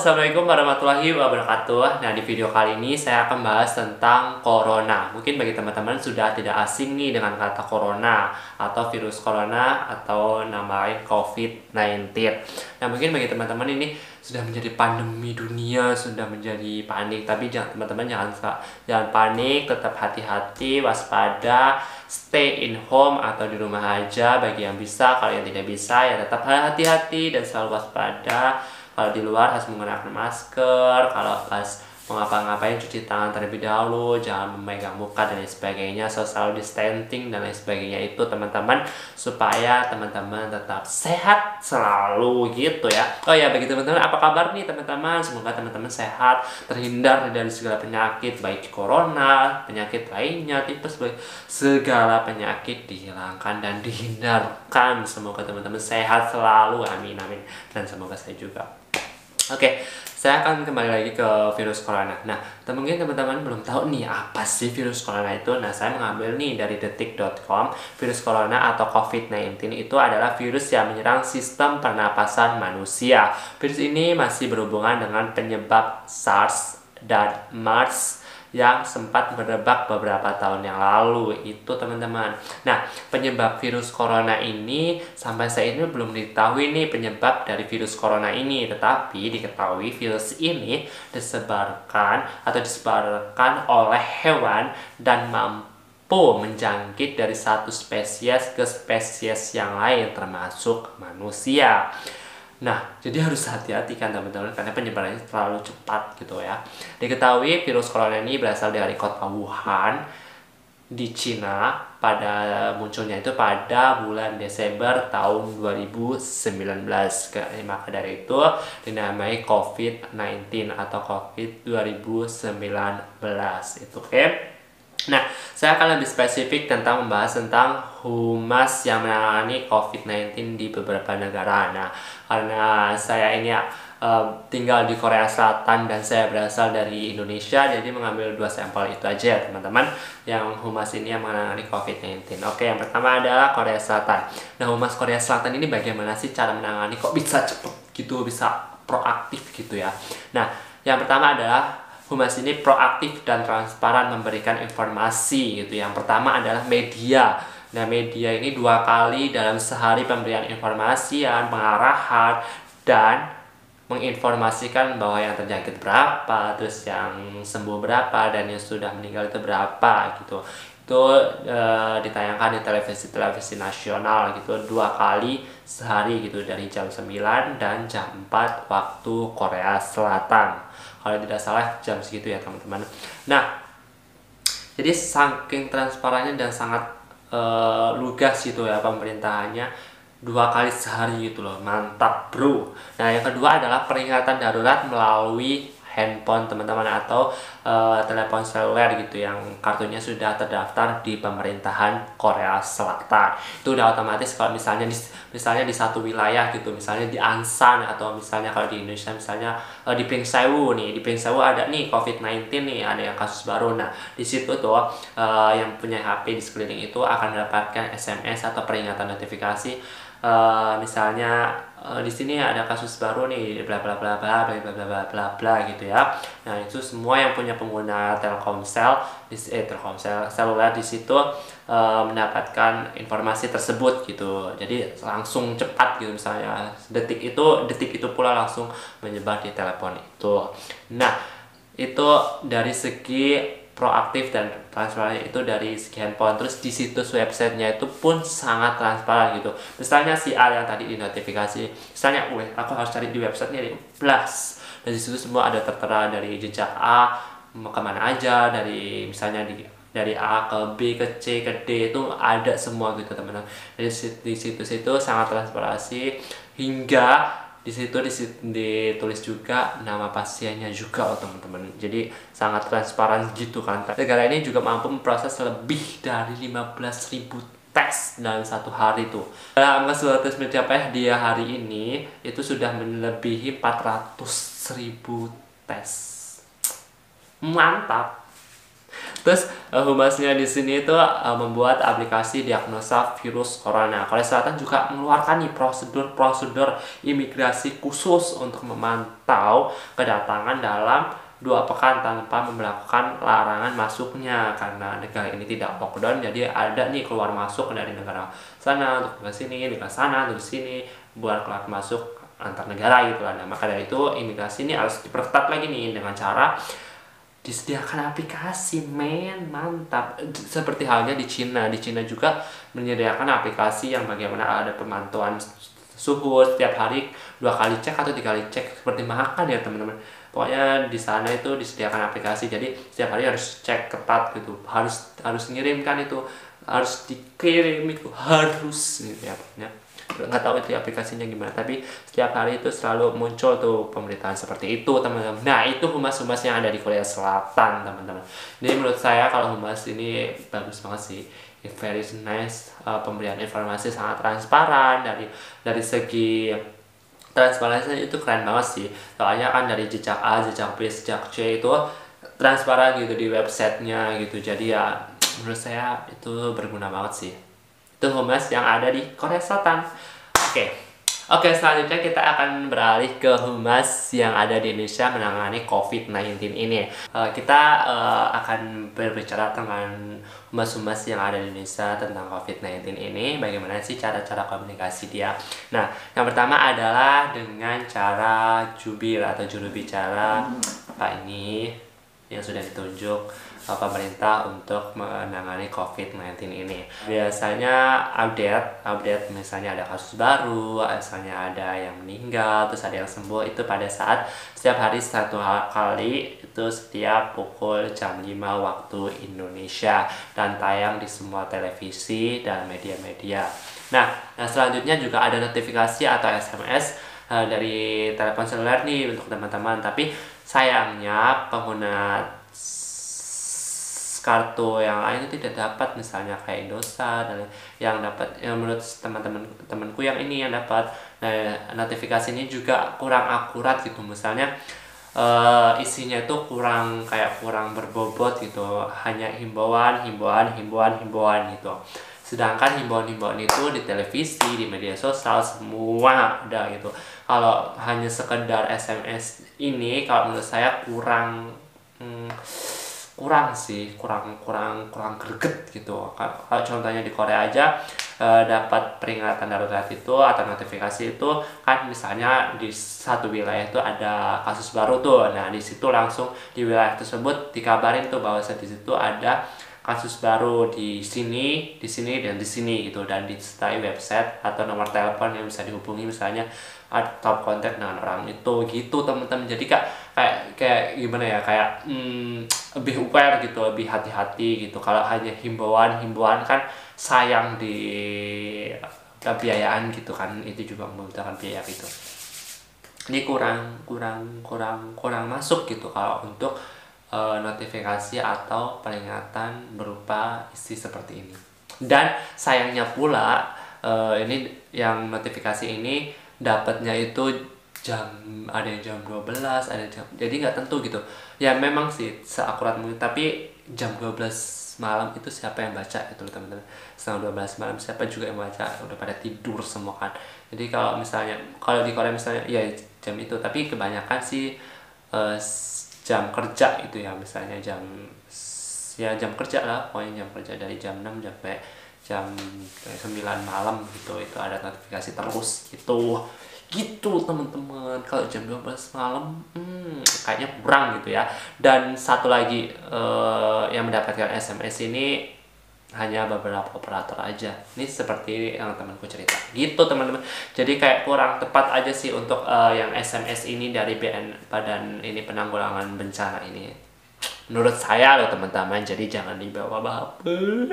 Assalamualaikum warahmatullahi wabarakatuh. Nah, di video kali ini saya akan bahas tentang corona. Mungkin bagi teman-teman sudah tidak asing nih dengan kata corona atau virus corona atau nama lain COVID-19. Nah, mungkin bagi teman-teman ini sudah menjadi pandemi dunia, sudah menjadi panik. Tapi teman-teman jangan panik, tetap hati-hati, waspada, stay in home atau di rumah aja bagi yang bisa. Kalau yang tidak bisa ya tetap hati-hati dan selalu waspada. Kalau di luar harus menggunakan masker, kalau pas mau ngapa-ngapain cuci tangan terlebih dahulu, jangan memegang muka dan lain sebagainya, social distancing dan lain sebagainya itu teman-teman, supaya teman-teman tetap sehat selalu gitu ya. Oh ya, bagi teman-teman apa kabar nih teman-teman? Semoga teman-teman sehat, terhindar dari segala penyakit, baik corona, penyakit lainnya, tipes, segala penyakit dihilangkan dan dihindarkan. Semoga teman-teman sehat selalu, amin amin, dan semoga saya juga. Oke, saya akan kembali lagi ke virus corona. Nah, mungkin teman-teman belum tahu nih apa sih virus corona itu. Nah, saya mengambil nih dari detik.com. Virus corona atau COVID-19 itu adalah virus yang menyerang sistem pernapasan manusia. Virus ini masih berhubungan dengan penyebab SARS dan MERS yang sempat merebak beberapa tahun yang lalu itu teman-teman. Nah, penyebab virus corona ini sampai saat ini belum diketahui nih penyebab dari virus corona ini, tetapi diketahui virus ini disebarkan oleh hewan dan mampu menjangkit dari satu spesies ke spesies yang lain termasuk manusia. Nah, jadi harus hati-hati kan teman-teman, karena penyebarannya terlalu cepat gitu ya. Diketahui virus corona ini berasal dari kota Wuhan di Cina, munculnya itu pada bulan Desember tahun 2019. Maka dari itu dinamai COVID-19 atau COVID 2019 itu, oke? Nah, saya akan lebih spesifik membahas tentang humas yang menangani COVID-19 di beberapa negara. Nah, karena saya ini tinggal di Korea Selatan dan saya berasal dari Indonesia, jadi mengambil 2 sampel itu aja ya teman-teman, yang humas ini yang menangani COVID-19. Oke, yang pertama adalah Korea Selatan. Nah, humas Korea Selatan ini bagaimana sih cara menangani, kok bisa cepet gitu, bisa proaktif gitu ya. Nah, yang pertama adalah humas ini proaktif dan transparan memberikan informasi gitu. Yang pertama adalah media. Nah, media ini 2 kali dalam sehari pemberian informasi, pengarahan, dan menginformasikan bahwa yang terjangkit berapa, terus yang sembuh berapa, dan yang sudah meninggal itu berapa gitu. Itu ditayangkan di televisi nasional gitu 2 kali sehari gitu, dari jam 9 dan jam 4 waktu Korea Selatan. Kalau tidak salah jam segitu ya teman-teman. Nah, jadi saking transparannya dan sangat lugas gitu ya pemerintahannya, 2 kali sehari gitu loh, mantap bro. Nah, yang kedua adalah peringatan darurat melalui handphone teman-teman atau telepon seluler gitu yang kartunya sudah terdaftar di pemerintahan Korea Selatan. Itu udah otomatis kalau misalnya di satu wilayah gitu, misalnya di Ansan, atau misalnya kalau di Indonesia misalnya di Pringsewu nih, di Pringsewu ada nih COVID-19 nih, ada yang kasus baru. Nah, di situ tuh yang punya HP di sekeliling itu akan mendapatkan SMS atau peringatan notifikasi, misalnya di sini ada kasus baru nih, bla bla bla bla bla bla bla bla bla gitu ya. Nah, itu semua yang punya pengguna Telkomsel seluler di situ mendapatkan informasi tersebut gitu. Jadi langsung cepat gitu, misalnya detik itu pula langsung menyebar di telepon itu. Nah, itu dari segi proaktif dan transparan itu dari segi handphone. Terus di situs websitenya itu pun sangat transparan gitu. Misalnya si A yang tadi di notifikasi, misalnya aku harus cari di websitenya di Plus, dan di situ semua ada tertera dari jejak A kemana aja, dari misalnya dari A ke B ke C ke D, itu ada semua gitu teman-teman. Jadi di situs itu sangat transparansi, hingga di situ ditulis juga nama pasiennya juga loh teman-teman. Jadi sangat transparan gitu kan. Negara ini juga mampu memproses lebih dari 15.000 tes dalam 1 hari tuh. Angka suatu mencapai di hari ini itu sudah melebihi 400.000 tes. Mantap. Terus humasnya di sini itu membuat aplikasi diagnosa virus corona. Korea Selatan juga mengeluarkan nih prosedur-prosedur imigrasi khusus untuk memantau kedatangan dalam 2 pekan tanpa memperlakukan larangan masuknya, karena negara ini tidak lockdown. Jadi ada nih keluar masuk dari negara sana untuk ke sini, negara sana untuk sini, buat keluar masuk antar negara gitu lah. Nah, maka dari itu imigrasi ini harus diperketat lagi nih dengan cara disediakan aplikasi, mantap. Seperti halnya di Cina juga menyediakan aplikasi yang bagaimana ada pemantauan suhu setiap hari, 2 kali cek atau 3 kali cek, seperti makan ya teman-teman. Pokoknya di sana itu disediakan aplikasi, jadi setiap hari harus cek ketat gitu, harus ngirimkan itu, harus dikirim itu, harus gitu ya pokoknya. Nggak tahu itu aplikasinya gimana, tapi setiap hari itu selalu muncul tuh pemberitaan seperti itu teman-teman. Nah, itu humas-humas yang ada di Korea Selatan teman-teman. Jadi menurut saya kalau humas ini bagus banget sih, very nice. Pemberian informasi sangat transparan, dari segi transparansi itu keren banget sih. Soalnya kan dari jejak A, jejak B, jejak C itu transparan gitu di websitenya gitu. Jadi ya menurut saya itu berguna banget sih. Itu humas yang ada di Korea Selatan. Oke, selanjutnya kita akan beralih ke humas yang ada di Indonesia menangani COVID-19 ini. Kita akan berbicara tentang humas-humas yang ada di Indonesia tentang COVID-19 ini. Bagaimana sih cara-cara komunikasi dia? Nah, yang pertama adalah dengan cara jubir atau juru bicara ini yang sudah ditunjuk pemerintah untuk menangani COVID-19 ini. Biasanya update misalnya ada kasus baru, misalnya ada yang meninggal, terus ada yang sembuh, itu pada saat setiap hari 1 kali, itu setiap pukul jam 5 waktu Indonesia, dan tayang di semua televisi dan media-media. Nah, selanjutnya juga ada notifikasi atau SMS dari telepon seluler nih untuk teman-teman, tapi sayangnya pengguna kartu yang lain itu tidak dapat, misalnya kayak Indosat dan yang dapat, yang menurut temanku yang ini yang dapat. Nah, notifikasi ini juga kurang akurat gitu, misalnya isinya itu kurang berbobot gitu, hanya himbauan gitu. Sedangkan himbauan itu di televisi, di media sosial semua ada gitu. Kalau hanya sekedar SMS ini, kalau menurut saya kurang greget gitu. Kalau contohnya di Korea aja, dapat peringatan darurat itu atau notifikasi itu kan, misalnya di satu wilayah itu ada kasus baru tuh. Nah, di situ langsung di wilayah tersebut dikabarin tuh bahwa di situ ada kasus baru di sini dan di sini gitu, dan disertai website atau nomor telepon yang bisa dihubungi, misalnya atau kontak dengan orang itu gitu teman-teman. Jadi kayak gimana ya, kayak lebih aware gitu, lebih hati-hati gitu. Kalau hanya himbauan kan sayang di kebiayaan gitu kan, itu juga membutuhkan biaya gitu. Ini kurang masuk gitu kalau untuk notifikasi atau peringatan berupa isi seperti ini. Dan sayangnya pula ini yang notifikasi ini dapatnya itu ada yang jam 12, ada jam, jadi nggak tentu gitu ya. Memang sih seakurat mungkin, tapi jam 12 malam itu siapa yang baca itu teman-teman? Setengah 12 malam siapa juga yang baca? Udah pada tidur semua kan. Jadi kalau di Korea misalnya ya jam itu, tapi kebanyakan sih jam kerja itu ya, misalnya jam kerja lah, pokoknya jam kerja dari jam 6 sampai jam 9 malam gitu, itu ada notifikasi terus gitu teman-teman. Kalau jam 12 malam kayaknya kurang gitu ya. Dan satu lagi, yang mendapatkan SMS ini hanya beberapa operator aja. Ini seperti yang temanku cerita gitu teman-teman. Jadi kayak kurang tepat aja sih untuk yang SMS ini dari Badan ini Penanggulangan Bencana ini, menurut saya loh teman-teman. Jadi jangan dibawa baper.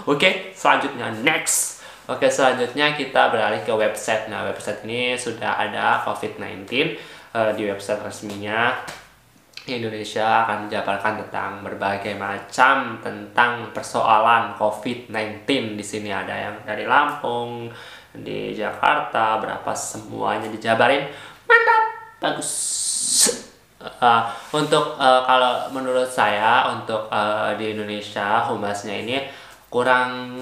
Oke, selanjutnya next. Oke, selanjutnya kita beralih ke website. Nah, website ini sudah ada COVID-19 di website resminya. Indonesia akan menjabarkan tentang berbagai macam tentang persoalan COVID-19. Di sini ada yang dari Lampung, di Jakarta, berapa semuanya dijabarin. Mantap, bagus. Untuk kalau menurut saya untuk di Indonesia humasnya ini kurang,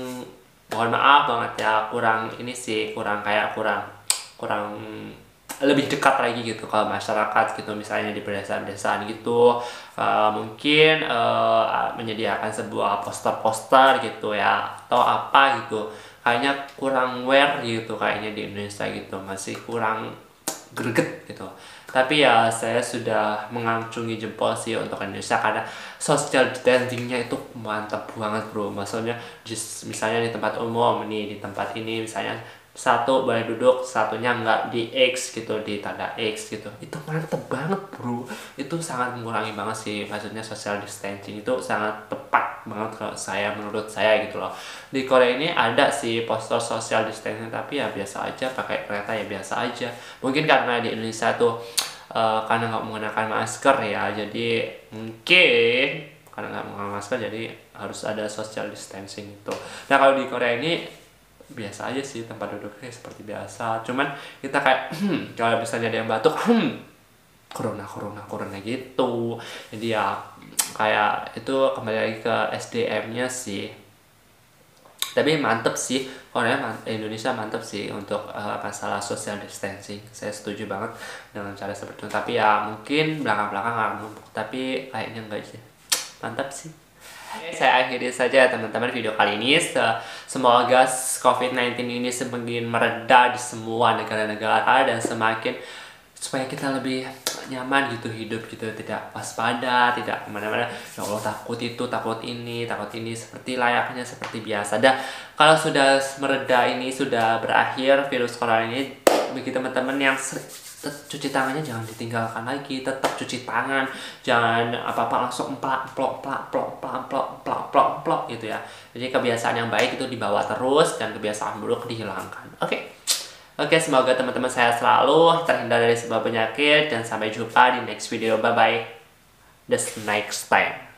mohon maaf banget ya, kurang ini sih, kurang kurang lebih dekat lagi gitu ke masyarakat gitu, misalnya di pedesaan-pedesaan gitu. Mungkin menyediakan sebuah poster-poster gitu ya atau apa gitu, kayaknya kurang aware gitu kayaknya di Indonesia gitu, masih kurang greget gitu. Tapi ya saya sudah mengacungi jempol sih untuk Indonesia karena social distancingnya itu mantap banget bro. Maksudnya misalnya di tempat umum nih, di tempat ini misalnya satu boleh duduk, satunya nggak di X gitu, di tanda X gitu, itu mantep banget bro. Itu sangat mengurangi banget sih, maksudnya social distancing itu sangat tepat banget kalau saya, menurut saya gitu loh. Di Korea ini ada sih poster social distancing, tapi ya biasa aja, pakai kereta ya biasa aja. Mungkin karena di Indonesia tuh karena nggak menggunakan masker ya, jadi mungkin karena nggak menggunakan masker jadi harus ada social distancing itu. Nah kalau di Korea ini biasa aja sih, tempat duduknya seperti biasa, cuman kita kayak kalau misalnya ada yang batuk corona gitu. Jadi ya kayak itu kembali lagi ke SDM-nya sih. Tapi mantep sih, Korea Indonesia mantep sih untuk masalah social distancing. Saya setuju banget dengan cara seperti itu. Tapi ya mungkin belakang-belakang nggak numpuk, tapi kayaknya enggak sih. Mantap sih. Saya akhiri saja teman-teman video kali ini. Semoga COVID-19 ini semakin mereda di semua negara-negara dan semakin supaya kita lebih nyaman gitu hidup gitu, tidak waspada, tidak kemana-mana. Ya Allah, takut itu, takut ini, seperti layaknya seperti biasa. Dan kalau sudah mereda ini, sudah berakhir virus corona ini, bagi teman-teman yang cuci tangannya jangan ditinggalkan lagi, tetap cuci tangan, jangan apa-apa langsung plok gitu ya. Jadi kebiasaan yang baik itu dibawa terus dan kebiasaan buruk dihilangkan. Oke, semoga teman-teman saya selalu terhindar dari sebuah penyakit dan sampai jumpa di next video. Bye bye. The next time.